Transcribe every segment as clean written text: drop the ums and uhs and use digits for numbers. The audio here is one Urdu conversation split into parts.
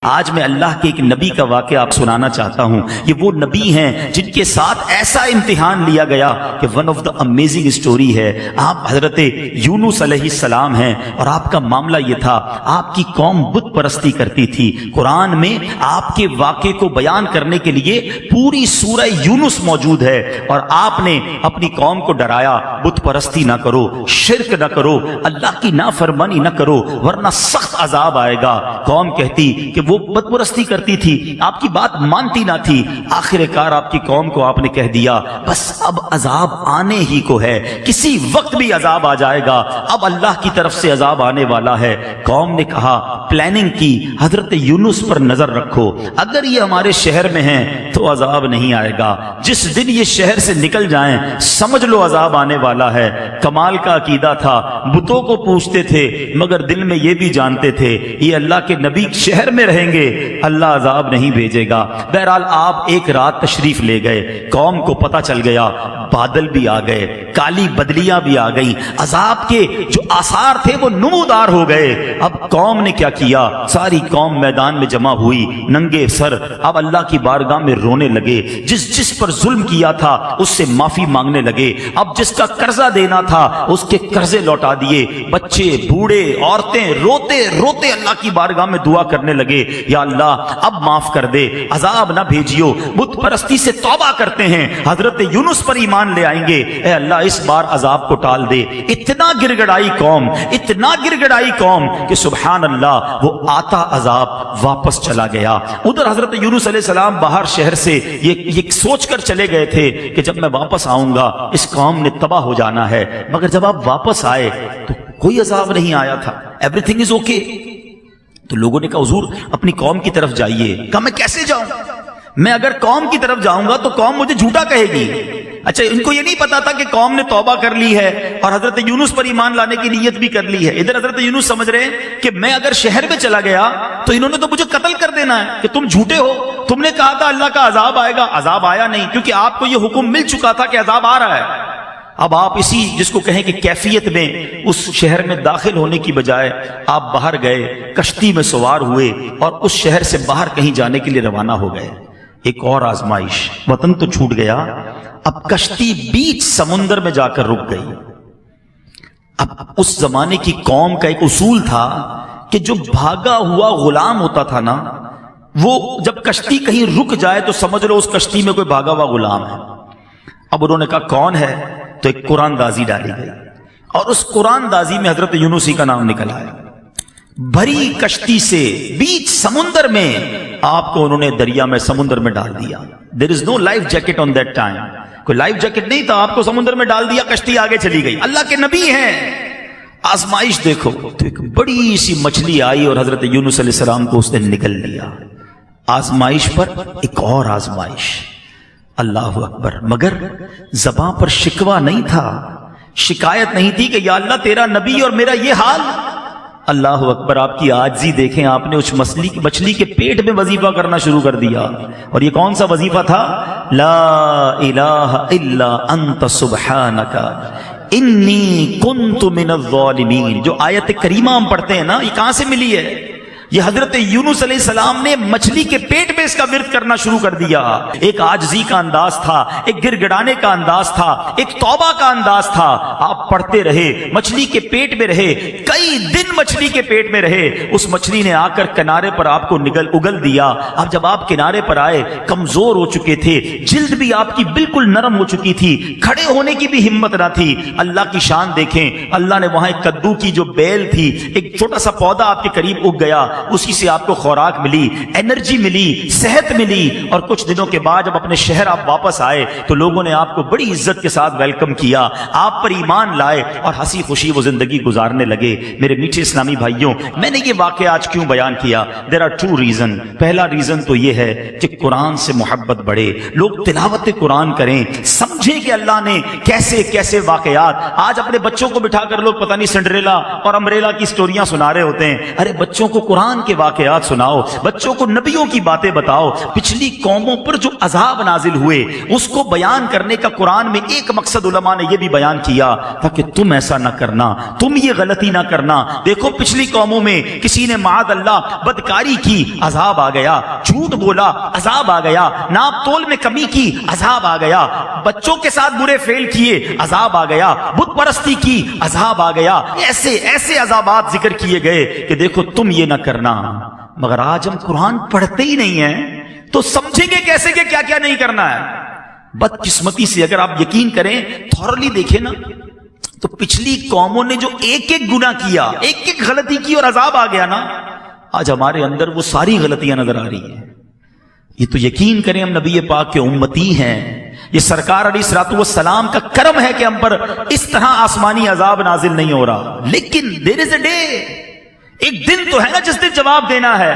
آج میں اللہ کے ایک نبی کا واقعہ آپ سنانا چاہتا ہوں. یہ وہ نبی ہیں جن کے ساتھ ایسا امتحان لیا گیا کہ one of the amazing story ہے. آپ حضرت یونس علیہ السلام ہیں اور آپ کا معاملہ یہ تھا, آپ کی قوم بت پرستی کرتی تھی. قرآن میں آپ کے واقعے کو بیان کرنے کے لیے پوری سورہ یونس موجود ہے اور آپ نے اپنی قوم کو ڈرایا, بت پرستی نہ کرو, شرک نہ کرو, اللہ کی نافرمانی نہ کرو ورنہ سخت عذاب آئے گا. قوم کہتی کہ وہ بت پرستی کرتی تھی, آپ کی بات مانتی نہ تھی. آخر کار آپ کی قوم کو آپ نے کہہ دیا بس اب عذاب آنے ہی کو ہے, کسی وقت بھی عذاب آ جائے گا, اب اللہ کی طرف سے عذاب آنے والا ہے. قوم نے کہا, پلاننگ کی, حضرت یونس پر نظر رکھو, اگر یہ ہمارے شہر میں ہیں تو عذاب نہیں آئے گا, جس دن یہ شہر سے نکل جائیں سمجھ لو عذاب آنے والا ہے. کمال کا عقیدہ تھا, بتوں کو پوچھتے تھے مگر دل میں یہ بھی جانتے تھے یہ اللہ کے نبی شہر میں رہیں گے, اللہ عذاب نہیں بھیجے گا. بہرحال آپ ایک رات تشریف لے گئے, قوم کو پتہ چل گیا, بادل بھی آ گئے, کالی بدلیاں بھی آ گئیں, عذاب کے جو آثار تھے وہ نمودار ہو گئے. اب قوم نے کیا کیا, ساری قوم میدان میں جمع ہوئی ننگے سر, اب اللہ کی بارگاہ میں رونے لگے. جس پر ظلم کیا تھا اس سے معافی مانگنے لگے, اب جس کا قرضہ دینا تھا اس کے قرضے لوٹا دیے. بچے, بوڑھے, عورتیں روتے روتے اللہ کی بارگاہ میں دعا کرنے لگے, یا اللہ اب معاف کر دے, عذاب نہ بھیجیو, بت پرستی سے توبہ کرتے ہیں, حضرت یونس پر ایمان لے آئیں گے, اے اللہ اس بار عذاب کو ٹال دے. اتنا گر گڑائی قوم, اتنا گر گڑائی قوم کہ سبحان اللہ وہ آتا عذاب واپس چلا گیا. ادھر حضرت یونس علیہ السلام باہر شہر سے یہ سوچ کر چلے گئے تھے کہ جب میں واپس آؤں گا اس قوم نے تباہ ہو جانا ہے, مگر جب آپ واپس آئے تو کوئی عذاب نہیں آیا تھا, ایوری تھنگ از اوکے. تو لوگوں نے کہا حضور اپنی قوم کی طرف جائیے. کہا میں کیسے جاؤں, میں اگر قوم کی طرف جاؤں گا تو قوم مجھے جھوٹا کہے گی. اچھا ان کو یہ نہیں پتا تھا کہ قوم نے توبہ کر لی ہے اور حضرت یونس پر ایمان لانے کی نیت بھی کر لی ہے. ادھر حضرت یونس سمجھ رہے ہیں کہ میں اگر شہر میں چلا گیا تو انہوں نے تو مجھے قتل کر دینا ہے کہ تم جھوٹے ہو, تم نے کہا تھا اللہ کا عذاب آئے گا, عذاب آیا نہیں کیونکہ آپ کو یہ حکم مل چکا تھا کہ عذاب آ رہا ہے. اب آپ اسی جس کو کہیں کہ کیفیت میں اس شہر میں داخل ہونے کی بجائے آپ باہر گئے, کشتی میں سوار ہوئے اور اس شہر سے باہر کہیں جانے کے لیے روانہ ہو گئے. ایک اور آزمائش, وطن تو چھوٹ گیا, اب کشتی بیچ سمندر میں جا کر رک گئی. اب اس زمانے کی قوم کا ایک اصول تھا کہ جو بھاگا ہوا غلام ہوتا تھا نا, وہ جب کشتی کہیں رک جائے تو سمجھ لو اس کشتی میں کوئی بھاگا ہوا غلام ہے. اب انہوں نے کہا کون ہے, تو ایک قرآن دازی ڈالی گئی اور اس قرآن دازی میں حضرت یونس ہی کا نام نکل آیا. بھری کشتی سے بیچ سمندر میں آپ کو انہوں نے دریا میں سمندر میں ڈال دیا. There is no life jacket on that time, کوئی لائف جیکٹ نہیں تھا, آپ کو سمندر میں ڈال دیا, کشتی آگے چلی گئی. اللہ کے نبی ہیں. آزمائش دیکھو, تو ایک بڑی سی مچھلی آئی اور حضرت یونس علیہ السلام کو اس نے نکل لیا. آزمائش پر ایک اور آزمائش, اللہ اکبر. مگر زباں پر شکوہ نہیں تھا, شکایت نہیں تھی کہ یا اللہ تیرا نبی اور میرا یہ حال. اللہ اکبر, آپ کی عاجزی دیکھیں, آپ نے اس مچھلی کے پیٹ میں وظیفہ کرنا شروع کر دیا. اور یہ کون سا وظیفہ تھا, لا الہ الا انت سبحانک انی کنت من الظالمین. جو آیت کریمہ ہم پڑھتے ہیں نا, یہ کہاں سے ملی ہے؟ یہ حضرت یونس علیہ السلام نے مچھلی کے پیٹ میں اس کا ورد کرنا شروع کر دیا. ایک عاجزی کا انداز تھا, ایک گر گڑانے کا انداز تھا, ایک توبہ کا انداز تھا. آپ پڑھتے رہے, مچھلی کے پیٹ میں رہے, کئی دن مچھلی کے پیٹ میں رہے. اس مچھلی نے آ کر کنارے پر آپ کو اگل دیا. اب جب آپ کنارے پر آئے, کمزور ہو چکے تھے, جلد بھی آپ کی بالکل نرم ہو چکی تھی, کھڑے ہونے کی بھی ہمت نہ تھی. اللہ کی شان دیکھیں, اللہ نے وہاں ایک کدو کی جو بیل تھی, ایک چھوٹا سا پودا آپ کے قریب اگ گیا, اسی سے آپ کو خوراک ملی, انرجی ملی, صحت ملی. اور کچھ دنوں کے بعد جب اپنے شہر آپ واپس آئے تو لوگوں نے آپ کو بڑی عزت کے ساتھ ویلکم کیا, آپ پر ایمان لائے اور ہنسی خوشی وہ زندگی گزارنے لگے. میرے میٹھے اسلامی بھائیوں, میں نے یہ واقعہ آج کیوں بیان کیا؟ There are two reason. پہلا ریزن تو یہ ہے کہ قرآن سے محبت بڑھے, لوگ تلاوت قرآن کریں, سمجھیں کہ اللہ نے کیسے کیسے واقعات. آج اپنے بچوں کو بٹھا کر لوگ پتہ نہیں سنڈریلا اور امبریلا کی سٹوریاں سنا رہے ہوتے ہیں. ارے بچوں کو قرآن قرآن کے واقعات سناؤ، بچوں کو نبیوں کی باتیں بتاؤ. پچھلی قوموں پر جو عذاب نازل ہوئے اس کو بیان کرنے کا قرآن میں ایک مقصد علماء نے یہ بھی بیان کیا تاکہ تم ایسا نہ کرنا، تم یہ غلطی نہ کرنا. دیکھو پچھلی قوموں میں کسی نے معاذ اللہ بدکاری کی، عذاب آ گیا، جھوٹ بولا، عذاب آ گیا، ناپ تول میں کمی کی، عذاب آ گیا، بچوں کے ساتھ برے فعل کیے، عذاب آ گیا، بت پرستی کی، عذاب آ گیا. ایسے ایسے عذابات ذکر کیے گئے کہ دیکھو تم یہ نہ کرنا. مگر آج ہم قرآن پڑھتے ہی نہیں ہیں تو سمجھیں گے کیسے کہ کیا کیا نہیں کرنا ہے. بدقسمتی سے اگر آپ یقین کریں، تھورلی دیکھیں نا، تو پچھلی قوموں نے جو ایک ایک گناہ کیا، ایک ایک غلطی کی اور عذاب آ گیا نا، آج ہمارے اندر وہ ساری غلطیاں نظر آ رہی ہیں. یہ تو یقین کریں ہم نبی پاک کے امتی ہیں، یہ سرکار علیہ الصلوۃ والسلام کا کرم ہے کہ ہم پر اس طرح آسمانی عذاب نازل نہیں ہو رہا. لیکن دیر از اے ڈے، ایک دن تو ہے نا جس دن جواب دینا ہے.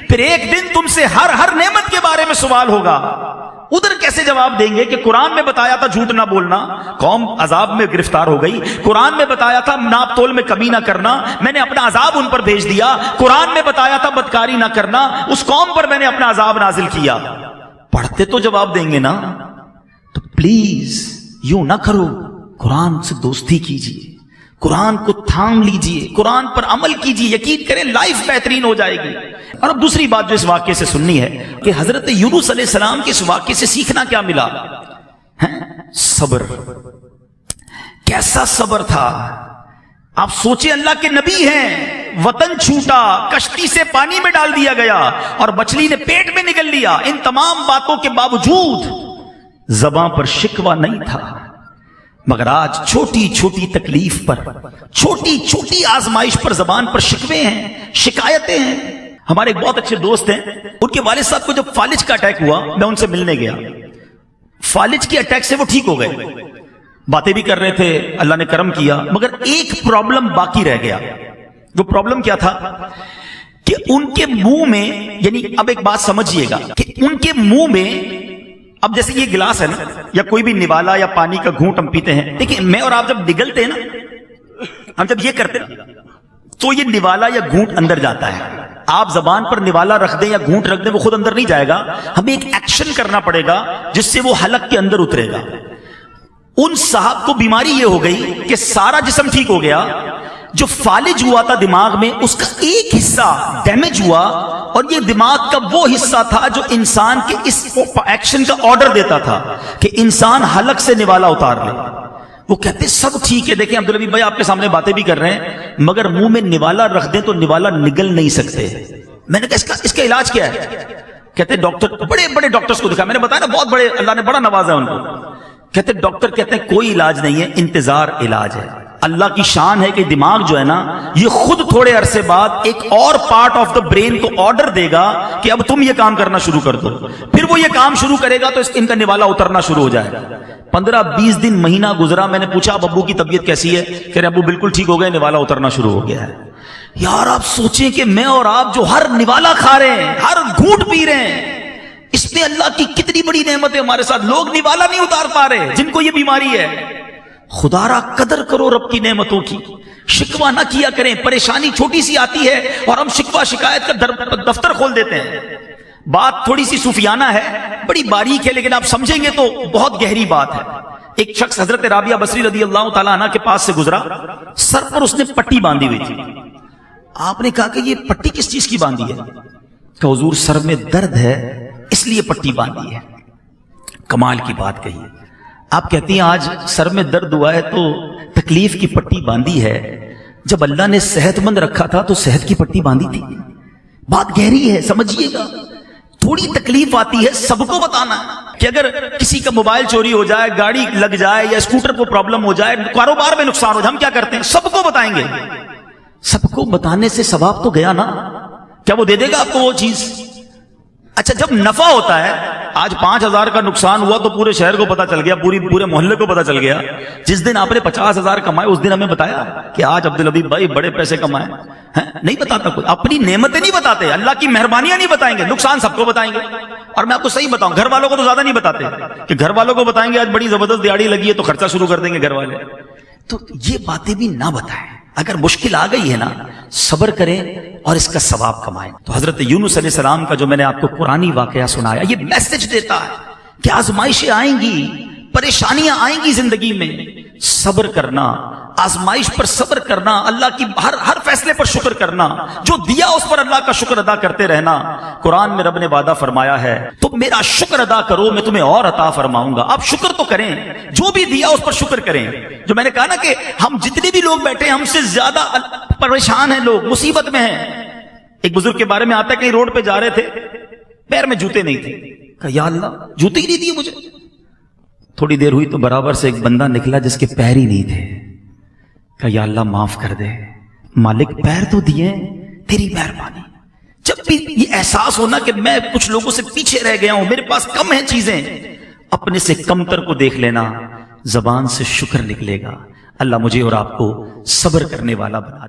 پھر ایک دن تم سے ہر نعمت کے بارے میں سوال ہوگا. ادھر کیسے جواب دیں گے کہ قرآن میں بتایا تھا جھوٹ نہ بولنا، قوم عذاب میں گرفتار ہو گئی. قرآن میں بتایا تھا ناپ تول میں کمی نہ کرنا، میں نے اپنا عذاب ان پر بھیج دیا. قرآن میں بتایا تھا بدکاری نہ کرنا، اس قوم پر میں نے اپنا عذاب نازل کیا. پڑھتے تو جواب دیں گے نا. تو پلیز یوں نہ کرو، قرآن سے دوستی کیجیے، قرآن کو تھام لیجیے، قرآن پر عمل کیجیے. یقین کریں لائف بہترین ہو جائے گی. اور اب دوسری بات جو اس واقعے سے سننی ہے کہ حضرت یونس علیہ السلام کے اس واقعے سے سیکھنا کیا ملا؟ صبر. کیسا صبر تھا. آپ سوچیں اللہ کے نبی ہیں، وطن چھوٹا، کشتی سے پانی میں ڈال دیا گیا اور مچھلی نے پیٹ میں نگل لیا. ان تمام باتوں کے باوجود زباں پر شکوہ نہیں تھا. مگر آج چھوٹی چھوٹی تکلیف پر، چھوٹی چھوٹی آزمائش پر زبان پر شکوے ہیں، شکایتیں ہیں. ہمارے ایک بہت اچھے دوست ہیں، ان کے والد صاحب کو جب فالج کا اٹیک ہوا میں ان سے ملنے گیا. فالج کے اٹیک سے وہ ٹھیک ہو گئے، باتیں بھی کر رہے تھے، اللہ نے کرم کیا. مگر ایک پرابلم باقی رہ گیا. وہ پرابلم کیا تھا کہ ان کے منہ میں، یعنی اب ایک بات سمجھیے گا کہ ان کے منہ میں، اب جیسے یہ گلاس ہے نا، یا کوئی بھی نوالا یا پانی کا گھونٹ ہم پیتے ہیں. دیکھیں میں اور آپ جب نگلتے ہیں نا، ہم جب یہ کرتے ہیں تو یہ نوالا یا گھونٹ اندر جاتا ہے. آپ زبان پر نوالا رکھ دیں یا گھونٹ رکھ دیں وہ خود اندر نہیں جائے گا، ہمیں ایک ایکشن کرنا پڑے گا جس سے وہ حلق کے اندر اترے گا. ان صاحب کو بیماری یہ ہو گئی کہ سارا جسم ٹھیک ہو گیا، جو فالج ہوا تھا دماغ میں اس کا ایک حصہ ڈیمیج ہوا، اور یہ دماغ کا وہ حصہ تھا جو انسان کے اس ایکشن کا آرڈر دیتا تھا کہ انسان حلق سے نوالا اتار لے. وہ کہتے سب ٹھیک ہے، دیکھیں عبدالحبیب بھائی آپ کے سامنے باتیں بھی کر رہے ہیں، مگر منہ میں نوالا رکھ دیں تو نوالا نگل نہیں سکتے. میں نے کہا اس کا علاج کیا ہے؟ کہتے ڈاکٹر، بڑے بڑے ڈاکٹرز کو دکھا، میں نے بتایا نا بہت بڑے، اللہ نے بڑا نوازا ان کو. کہتے ڈاکٹر کہتے ہیں کوئی علاج نہیں ہے، انتظار علاج ہے. اللہ کی شان ہے کہ دماغ جو ہے نا یہ خود تھوڑے عرصے بعد ایک اور پارٹ آف دا برین کو آرڈر دے گا کہ اب تم یہ کام کرنا شروع کر دو. پھر وہ یہ کام شروع کرے گا تو ان کا نوالا اترنا شروع ہو جائے گا. 15-20 دن مہینہ گزرا، میں نے پوچھا اب ابو کی طبیعت کیسی ہے؟ کہہ رہے ابو بالکل ٹھیک ہو گئے، نوالا اترنا شروع ہو گیا ہے. یار آپ سوچیں کہ میں اور آپ جو ہر نوالا کھا رہے ہیں، ہر گھونٹ پی رہے ہیں، اس میں اللہ کی کتنی بڑی نعمت ہے ہمارے ساتھ. لوگ نوالا نہیں اتار پا رہے جن کو یہ بیماری ہے. خدا را قدر کرو رب کی نعمتوں کی، شکوہ نہ کیا کریں. پریشانی چھوٹی سی آتی ہے اور ہم شکوہ شکایت کا دفتر کھول دیتے ہیں. بات تھوڑی سی صوفیانہ ہے، بڑی باریک ہے، لیکن آپ سمجھیں گے تو بہت گہری بات ہے. ایک شخص حضرت رابعہ بصری رضی اللہ تعالیٰ عنہ کے پاس سے گزرا، سر پر اس نے پٹی باندھی ہوئی تھی. آپ نے کہا کہ یہ پٹی کس چیز کی باندھی ہے؟ کہ حضور سر میں درد ہے اس لیے پٹی باندھی ہے. کمال کی بات کہی. آپ کہتی ہیں آج سر میں درد ہوا ہے تو تکلیف کی پٹی باندھی ہے، جب اللہ نے صحت مند رکھا تھا تو صحت کی پٹی باندھی تھی. بات گہری ہے، سمجھیے گا. تھوڑی تکلیف آتی ہے سب کو بتانا کہ اگر کسی کا موبائل چوری ہو جائے، گاڑی لگ جائے یا اسکوٹر کو پرابلم ہو جائے، کاروبار میں نقصان ہو جائے، ہم کیا کرتے ہیں؟ سب کو بتائیں گے. سب کو بتانے سے ثواب تو گیا نا. کیا وہ دے دے گا آپ کو وہ چیز؟ اچھا جب نفع ہوتا ہے، آج 5000 کا نقصان ہوا تو پورے شہر کو پتا چل گیا، پورے محلے کو پتا چل گیا. جس دن آپ نے 50,000 کمائے اس دن ہمیں بتایا کہ آج عبدالحبیب بھائی بڑے پیسے کمائے ہیں؟ نہیں بتاتا کوئی. اپنی نعمتیں نہیں بتاتے، اللہ کی مہربانیاں نہیں بتائیں گے، نقصان سب کو بتائیں گے. اور میں آپ کو صحیح بتاؤں، گھر والوں کو تو زیادہ نہیں بتاتے کہ گھر والوں کو بتائیں گے آج بڑی زبردست دیہڑی لگی ہے تو خرچہ شروع کر دیں گے گھر والے. تو یہ باتیں بھی نہ بتائیں. اگر مشکل آ گئی ہے نا، صبر کریں اور اس کا ثواب کمائیں۔ تو حضرت یونس علیہ السلام کا جو میں نے آپ کو قرآنی واقعہ سنایا، یہ میسج دیتا ہے کہ آزمائشیں آئیں گی، پریشانیاں آئیں گی زندگی میں، صبر کرنا، آزمائش پر صبر کرنا، اللہ کی ہر فیصلے پر شکر کرنا، جو دیا اس پر اللہ کا شکر ادا کرتے رہنا۔ قرآن میں رب نے وعدہ فرمایا ہے تم میرا شکر ادا کرو میں تمہیں اور عطا فرماؤں گا۔ آپ شکر تو کریں، جو بھی دیا اس پر شکر کریں۔ جو میں نے کہا نا کہ ہم جتنے بھی لوگ بیٹھے ہیں ہم سے زیادہ پریشان ہیں، لوگ مصیبت میں ہیں۔ ایک بزرگ کے بارے میں آتا ہے کہیں روڈ پہ جا رہے تھے، پیر میں جوتے نہیں تھے، کہا یا اللہ جوتے ہی نہیں دیے مجھے۔ تھوڑی دیر ہوئی تو برابر سے ایک بندہ نکلا جس کے پیر ہی نہیں تھے، کہا یا اللہ معاف کر دے، مالک پیر تو دیے، تیری مہربانی۔ جب بھی یہ احساس ہونا کہ میں کچھ لوگوں سے پیچھے رہ گیا ہوں، میرے پاس کم ہیں چیزیں، اپنے سے کمتر کو دیکھ لینا، زبان سے شکر نکلے گا۔ اللہ مجھے اور آپ کو صبر کرنے والا بنا دے۔